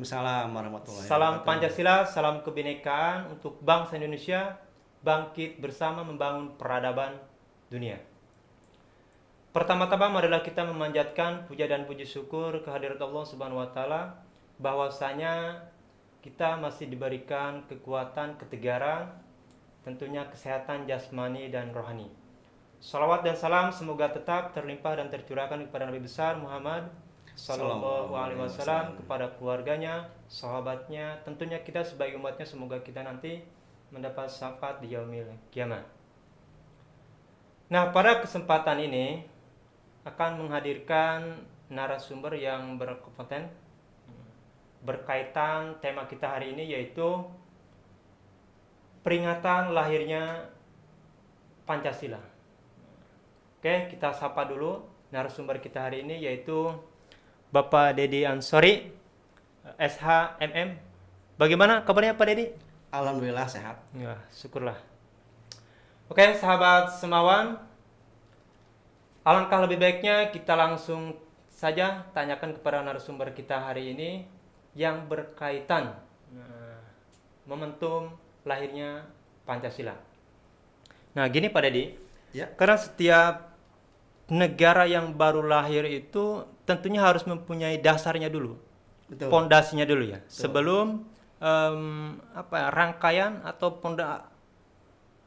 Waalaikumsalam warahmatullahi Salam wabarakatuh. Pancasila, salam kebinekaan untuk bangsa Indonesia, bangkit bersama membangun peradaban dunia. Pertama-tama marilah kita memanjatkan puja dan puji syukur kehadirat Allah Subhanahu wa taala bahwasanya kita masih diberikan kekuatan, ketegaran, tentunya kesehatan jasmani dan rohani. Salawat dan salam semoga tetap terlimpah dan tercurahkan kepada Nabi besar Muhammad Sallallahu Alaihi Wasallam, kepada keluarganya, sahabatnya, tentunya kita sebagai umatnya semoga kita nanti mendapat syafaat di yaumil kiamat. Nah, pada kesempatan ini akan menghadirkan narasumber yang berkompeten berkaitan tema kita hari ini, yaitu peringatan lahirnya Pancasila. Oke, kita sapa dulu narasumber kita hari ini, yaitu Bapak Dedi Ansori, SHMM. Bagaimana kabarnya Pak Dedi? Alhamdulillah sehat. Ya, syukurlah. Oke, sahabat Semawan, alangkah lebih baiknya kita langsung saja tanyakan kepada narasumber kita hari ini yang berkaitan momentum lahirnya Pancasila. Nah, gini Pak Dedi, Ya. karena setiap negara yang baru lahir itu tentunya harus mempunyai dasarnya dulu, Betul. pondasinya dulu ya, Betul. sebelum rangkaian atau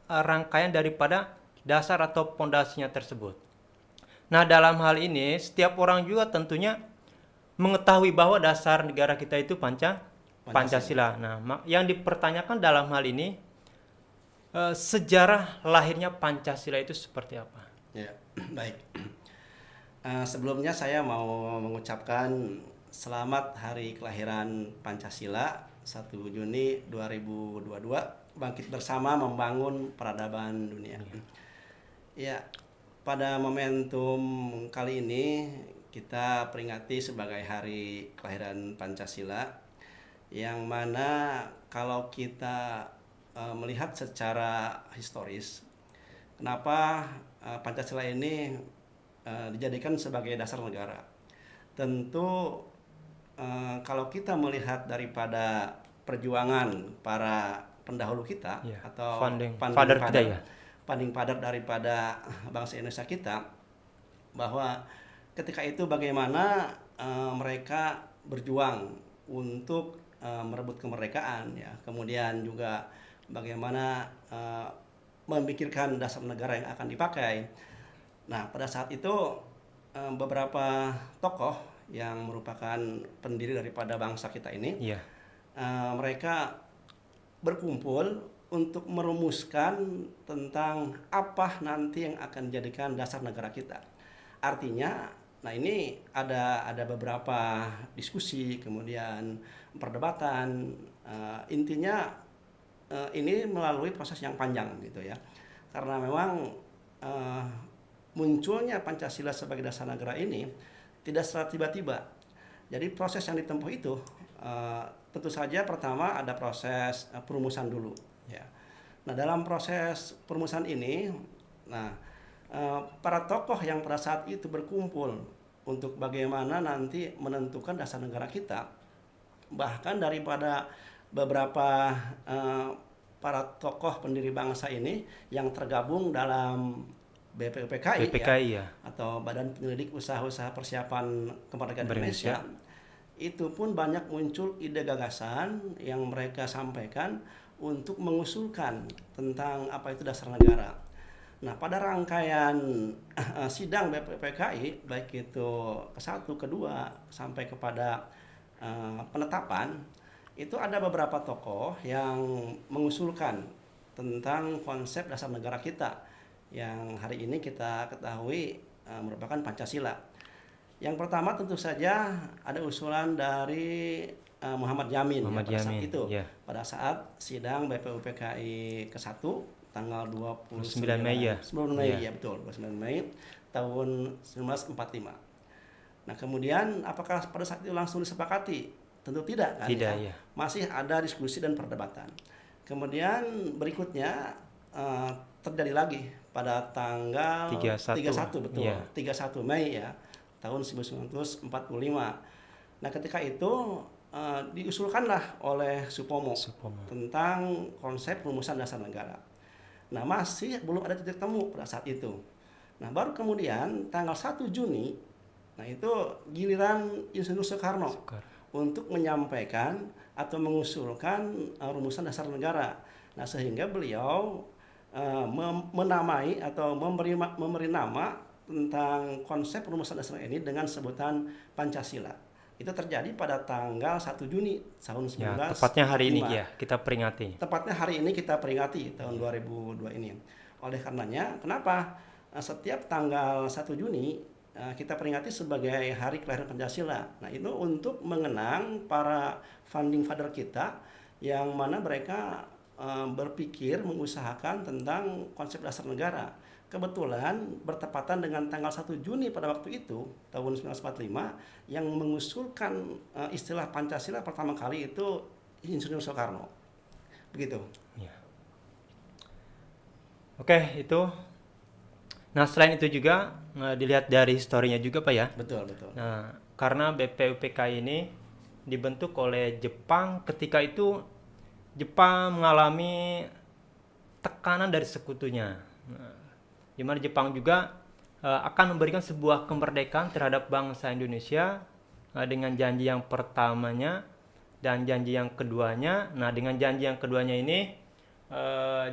rangkaian daripada dasar atau pondasinya tersebut. Nah, dalam hal ini setiap orang juga tentunya mengetahui bahwa dasar negara kita itu Pancasila. Nah, yang dipertanyakan dalam hal ini sejarah lahirnya Pancasila itu seperti apa? Ya, baik. Sebelumnya saya mau mengucapkan selamat hari kelahiran Pancasila 1 Juni 2022, bangkit bersama membangun peradaban dunia. Ya, pada momentum kali ini kita peringati sebagai hari kelahiran Pancasila, yang mana kalau kita melihat secara historis, kenapa Pancasila ini dijadikan sebagai dasar negara. Tentu kalau kita melihat daripada perjuangan para pendahulu kita, Ya, atau founding father kita ya. founding father daripada bangsa Indonesia kita, bahwa ketika itu bagaimana mereka berjuang untuk merebut kemerdekaan ya, kemudian juga bagaimana memikirkan dasar negara yang akan dipakai. Nah, pada saat itu beberapa tokoh yang merupakan pendiri daripada bangsa kita ini, Iya. mereka berkumpul untuk merumuskan tentang apa nanti yang akan dijadikan dasar negara kita. Artinya, nah ini ada beberapa diskusi, kemudian perdebatan. Intinya ini melalui proses yang panjang gitu ya, karena memang munculnya Pancasila sebagai dasar negara ini tidak secara tiba-tiba. Jadi proses yang ditempuh itu tentu saja pertama ada proses perumusan dulu ya. Nah, dalam proses perumusan ini, nah para tokoh yang pada saat itu berkumpul untuk bagaimana nanti menentukan dasar negara kita, bahkan daripada beberapa para tokoh pendiri bangsa ini yang tergabung dalam BPUPKI ya. atau Badan Penyelidik Usaha-Usaha Persiapan Kemerdekaan Indonesia, itu pun banyak muncul ide gagasan yang mereka sampaikan untuk mengusulkan tentang apa itu dasar negara. Nah, pada rangkaian sidang BPUPKI, baik itu ke-1, ke-2, sampai kepada penetapan, itu ada beberapa tokoh yang mengusulkan tentang konsep dasar negara kita yang hari ini kita ketahui merupakan Pancasila. Yang pertama tentu saja ada usulan dari Muhammad Yamin pada saat itu, pada saat sidang BPUPKI ke-1 tanggal 29 Mei ya. 9 Mei ya, betul, 29 Mei tahun 1945. Nah, kemudian apakah pada saat itu langsung disepakati? Tentu tidak kan? Tidak, ya. Masih ada diskusi dan perdebatan. Kemudian berikutnya terjadi lagi pada tanggal 31 betul, 31 Mei ya, tahun 1945. Nah, ketika itu diusulkanlah oleh Supomo Supomo. tentang konsep rumusan dasar negara. Nah, masih belum ada titik temu pada saat itu. Nah, baru kemudian tanggal 1 Juni, nah itu giliran Insinyur Soekarno untuk menyampaikan atau mengusulkan rumusan dasar negara. Nah, sehingga beliau menamai atau memberi nama tentang konsep rumusan dasar ini dengan sebutan Pancasila. Itu terjadi pada tanggal 1 Juni tahun 1945. Ya, tepatnya hari ini ya kita peringati. Tepatnya hari ini kita peringati tahun 2002 ini. Oleh karenanya, kenapa setiap tanggal 1 Juni kita peringati sebagai hari kelahiran Pancasila. Nah, itu untuk mengenang para founding father kita yang mana mereka berpikir mengusahakan tentang konsep dasar negara. Kebetulan bertepatan dengan tanggal 1 Juni pada waktu itu tahun 1945 yang mengusulkan istilah Pancasila pertama kali itu Insinyur Soekarno. Begitu. Ya. Oke, itu. Nah, selain itu juga dilihat dari historinya juga, Pak ya. Betul, betul. Nah, karena BPUPK ini dibentuk oleh Jepang, ketika itu Jepang mengalami tekanan dari sekutunya. Nah, di mana Jepang juga akan memberikan sebuah kemerdekaan terhadap bangsa Indonesia dengan janji yang pertamanya dan janji yang keduanya. Nah, dengan janji yang keduanya ini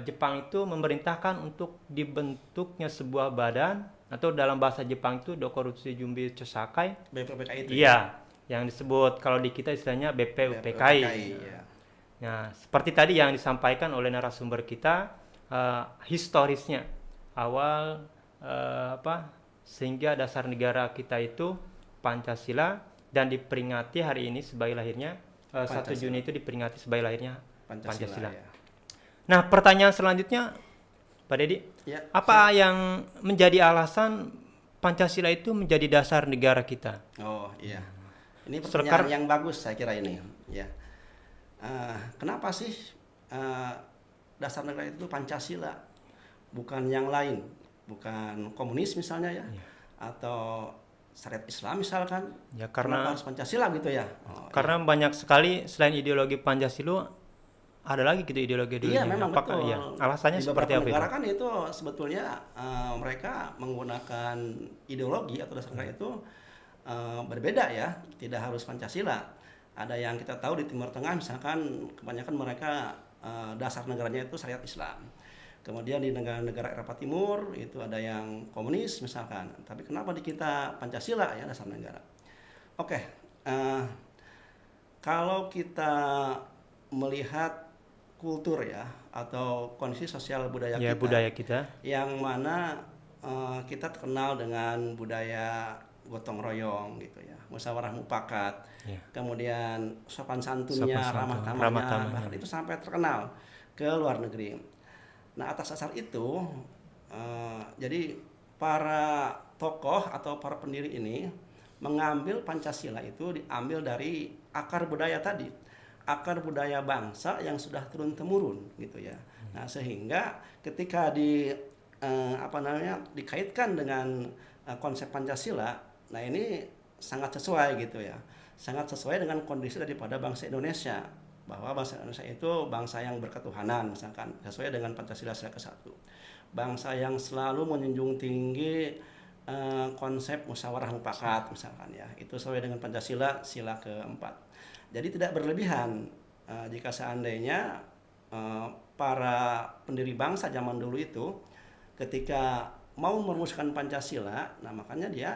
Jepang itu memerintahkan untuk dibentuknya sebuah badan atau dalam bahasa Jepang itu Dokorutsu Jumbi Chosakai. BPUPK itu. Iya, yang disebut kalau di kita istilahnya BPUPKI. Ya. Nah, seperti tadi yang disampaikan oleh narasumber kita, historisnya awal sehingga dasar negara kita itu Pancasila dan diperingati hari ini sebagai lahirnya 1 Juni itu diperingati sebagai lahirnya Pancasila. Ya. Nah, pertanyaan selanjutnya, Pak Dedi, Ya, apa yang menjadi alasan Pancasila itu menjadi dasar negara kita? Oh iya, ini pertanyaan yang bagus saya kira ini. Ya, kenapa sih dasar negara itu Pancasila, bukan yang lain, bukan komunis misalnya ya, atau syariat Islam misalkan? Ya, karena kenapa harus Pancasila gitu ya? Karena banyak sekali selain ideologi Pancasila ada lagi gitu ideologi. Iya, memang apakah, betul. Ya, alasannya di seperti apa negara itu? kan itu sebetulnya mereka menggunakan ideologi atau dasar negara itu berbeda ya, tidak harus Pancasila. Ada yang kita tahu di Timur Tengah misalkan kebanyakan mereka dasar negaranya itu syariat Islam. Kemudian di negara-negara Eropa Timur itu ada yang komunis misalkan. Tapi kenapa di kita Pancasila ya dasar negara? Oke, kalau kita melihat kultur ya atau kondisi sosial budaya Ya, kita, budaya kita. yang mana kita terkenal dengan budaya gotong royong gitu ya, musyawarah mufakat, Ya. kemudian sopan santunnya, ramah ramah tamahnya, tamahnya. bahkan itu sampai terkenal ke luar negeri. Nah, atas dasar itu jadi para tokoh atau para pendiri ini mengambil Pancasila itu diambil dari akar budaya tadi, akar budaya bangsa yang sudah turun temurun gitu ya. Nah, sehingga ketika dikaitkan dengan konsep Pancasila, nah ini sangat sesuai gitu ya, sangat sesuai dengan kondisi daripada bangsa Indonesia, bahwa bangsa Indonesia itu bangsa yang berketuhanan misalkan, sesuai dengan Pancasila sila ke-1, bangsa yang selalu menjunjung tinggi konsep musyawarah mufakat misalkan ya, itu sesuai dengan Pancasila sila ke-4. Jadi tidak berlebihan jika seandainya para pendiri bangsa zaman dulu itu ketika mau merumuskan Pancasila, nah makanya dia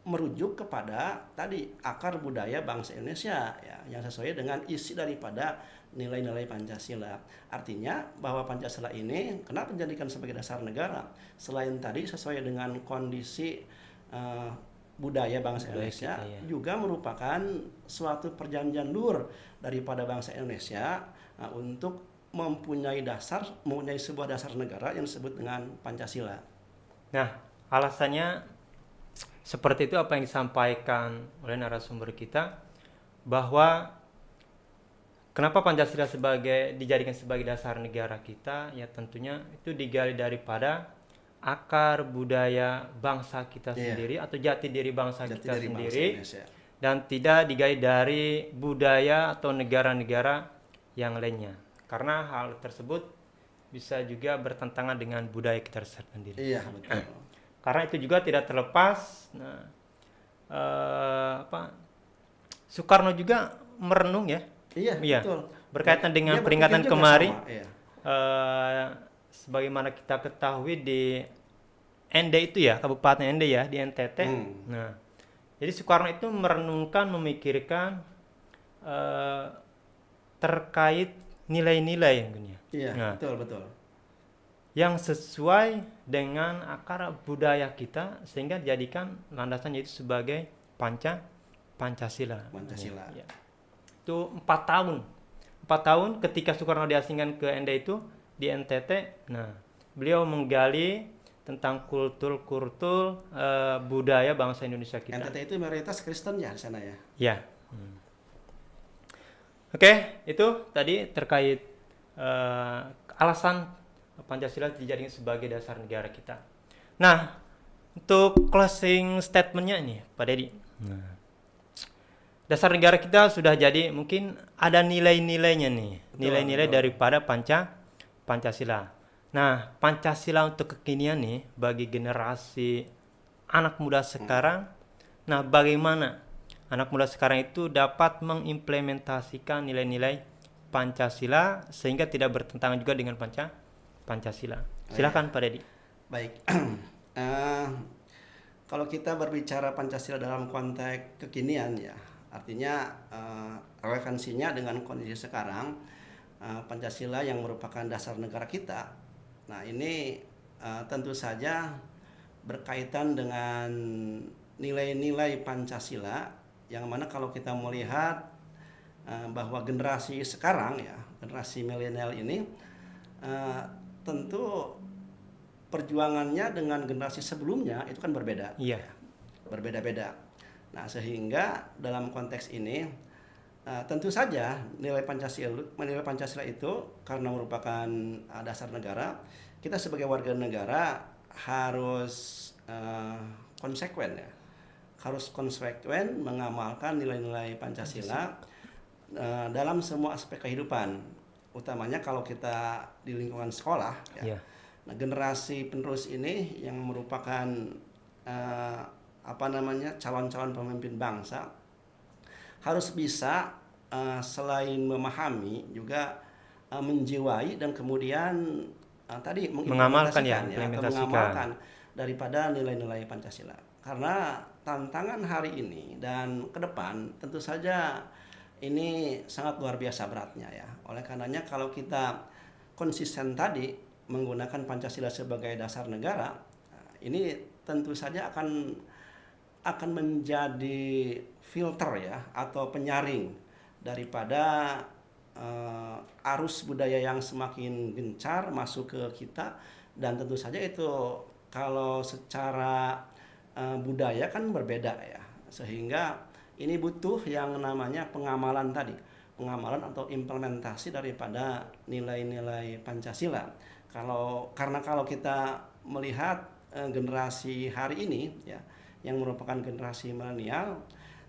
merujuk kepada tadi akar budaya bangsa Indonesia ya, yang sesuai dengan isi daripada nilai-nilai Pancasila. Artinya bahwa Pancasila ini kenapa dijadikan sebagai dasar negara? Selain tadi sesuai dengan kondisi budaya bangsa Indonesia, kita, ya. Juga merupakan suatu perjanjian luhur daripada bangsa Indonesia untuk mempunyai sebuah dasar negara yang disebut dengan Pancasila. Nah, alasannya seperti itu apa yang disampaikan oleh narasumber kita, bahwa kenapa Pancasila dijadikan sebagai dasar negara kita, ya tentunya itu digali daripada akar budaya bangsa kita sendiri atau jati diri bangsa kita sendiri, dan tidak digali dari budaya atau negara-negara yang lainnya. Karena hal tersebut bisa juga bertentangan dengan budaya kita sendiri. Iya, betul. Karena itu juga tidak terlepas. Soekarno juga merenung ya. Iya, betul. Berkaitan dengan Dia peringatan berpikir juga kemarin. sama, iya. Sebagaimana kita ketahui di ND itu ya, Kabupaten ND ya, di NTT. Nah, jadi Soekarno itu merenungkan, memikirkan terkait nilai-nilai Iya, betul. yang sesuai dengan akar budaya kita, sehingga dijadikan landasan yaitu sebagai Pancasila. Ya. Itu 4 tahun ketika Soekarno diasingkan ke ND itu di NTT. Nah, beliau menggali tentang kultur budaya bangsa Indonesia kita. NTT itu mayoritas Kristen ya di sana ya. Ya. Oke, itu tadi terkait alasan Pancasila dijadikan sebagai dasar negara kita. Nah, untuk closing statementnya nih, Pak Dedi. Dasar negara kita sudah jadi, mungkin ada nilai-nilainya nih, nilai-nilai daripada Pancasila. Nah, Pancasila untuk kekinian nih bagi generasi anak muda sekarang. Nah, bagaimana anak muda sekarang itu dapat mengimplementasikan nilai-nilai Pancasila sehingga tidak bertentangan juga dengan Pancasila. Silakan Pak Dedi. Baik. Kalau kita berbicara Pancasila dalam konteks kekinian ya, artinya relevansinya dengan kondisi sekarang, Pancasila yang merupakan dasar negara kita. Nah, ini tentu saja berkaitan dengan nilai-nilai Pancasila yang mana kalau kita melihat bahwa generasi sekarang ya, generasi milenial ini tentu perjuangannya dengan generasi sebelumnya itu kan berbeda. Iya. Berbeda-beda. Nah, sehingga dalam konteks ini tentu saja nilai Pancasila itu karena merupakan dasar negara, kita sebagai warga negara harus konsekuen ya. Harus konsekuen mengamalkan nilai-nilai Pancasila dalam semua aspek kehidupan. Utamanya kalau kita di lingkungan sekolah ya. Nah, generasi penerus ini yang merupakan calon-calon pemimpin bangsa harus bisa selain memahami juga menjiwai dan kemudian tadi mengamalkan daripada nilai-nilai Pancasila. Karena tantangan hari ini dan ke depan tentu saja ini sangat luar biasa beratnya ya. Oleh karenanya kalau kita konsisten tadi menggunakan Pancasila sebagai dasar negara, ini tentu saja akan menjadi filter ya atau penyaring daripada arus budaya yang semakin gencar masuk ke kita, dan tentu saja itu kalau secara budaya kan berbeda ya, sehingga ini butuh yang namanya pengamalan atau implementasi daripada nilai-nilai Pancasila. Karena kalau kita melihat generasi hari ini ya, yang merupakan generasi milenial,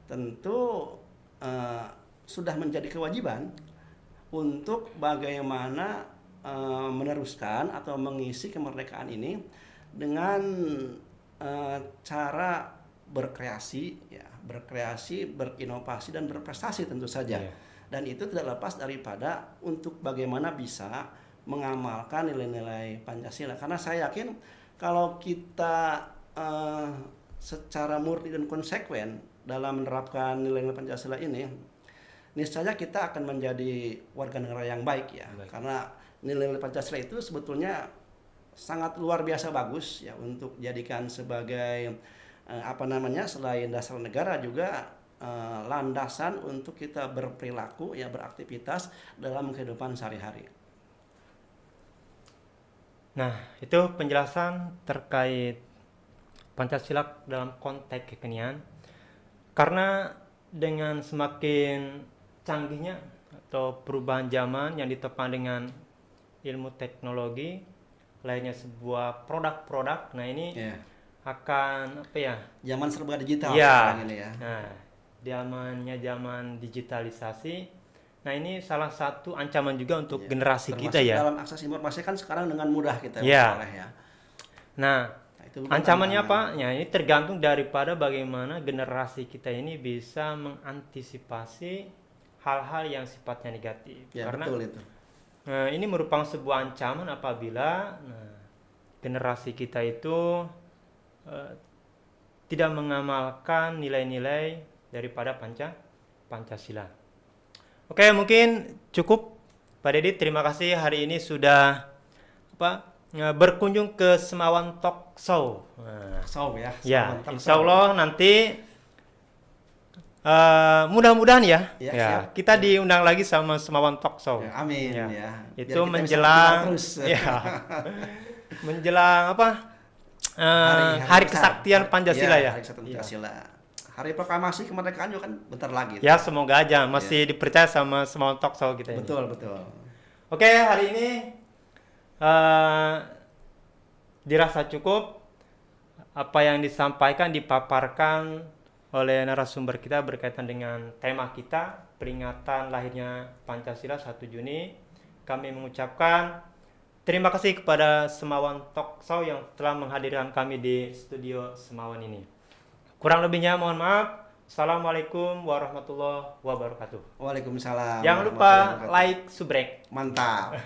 tentu sudah menjadi kewajiban untuk bagaimana meneruskan atau mengisi kemerdekaan ini dengan cara berkreasi, berinovasi dan berprestasi tentu saja. Dan itu tidak lepas daripada untuk bagaimana bisa mengamalkan nilai-nilai Pancasila. Karena saya yakin kalau kita secara murni dan konsekuen dalam menerapkan nilai-nilai Pancasila ini, niscaya kita akan menjadi warga negara yang baik ya. Karena nilai-nilai Pancasila itu sebetulnya sangat luar biasa bagus ya untuk dijadikan sebagai selain dasar negara juga landasan untuk kita berperilaku ya, beraktivitas dalam kehidupan sehari-hari. Nah, itu penjelasan terkait Pancasila dalam konteks kekinian. Karena dengan semakin canggihnya atau perubahan zaman yang ditopang dengan ilmu teknologi, lainnya sebuah produk-produk, nah ini akan zaman serba digital ya. ini ya. Nah, zamannya zaman digitalisasi. Nah, ini salah satu ancaman juga untuk Ya, generasi termasuk kita ya. dalam akses informasi kan sekarang dengan mudah kita Ya. memperoleh ya. Nah, Nah, itu bukan ancamannya tantangan. apa? Ya, ini tergantung daripada bagaimana generasi kita ini bisa mengantisipasi hal-hal yang sifatnya negatif. Ya, Karena betul itu. ini merupakan sebuah ancaman apabila generasi kita itu eh, tidak mengamalkan nilai-nilai daripada Pancasila. Oke, mungkin cukup Pak Dedi. Terima kasih hari ini sudah berkunjung ke Semawan Talk Show. Ya, Ya, mantap, insya Allah nanti mudah-mudahan ya, Ya, ya siap. kita diundang lagi sama Semawan Talk Show. Ya, amin Ya. ya. Biar Itu kita bisa menjelang optimal terus. ya, menjelang Hari Kesaktian Pancasila ya. Hari Kesaktian Pancasila. Hari proklamasi kemerdekaan juga kan bentar lagi. Ya, semoga aja masih dipercaya sama Semawan Talk Show kita ini. Betul, betul. Oke, hari ini dirasa cukup apa yang disampaikan, dipaparkan oleh narasumber kita berkaitan dengan tema kita, peringatan lahirnya Pancasila 1 Juni. Kami mengucapkan terima kasih kepada Semawan Talk Show yang telah menghadirkan kami di studio Semawan ini. Kurang lebihnya mohon maaf. Assalamualaikum warahmatullahi wabarakatuh. Waalaikumsalam. Jangan lupa like, subrek. Mantap.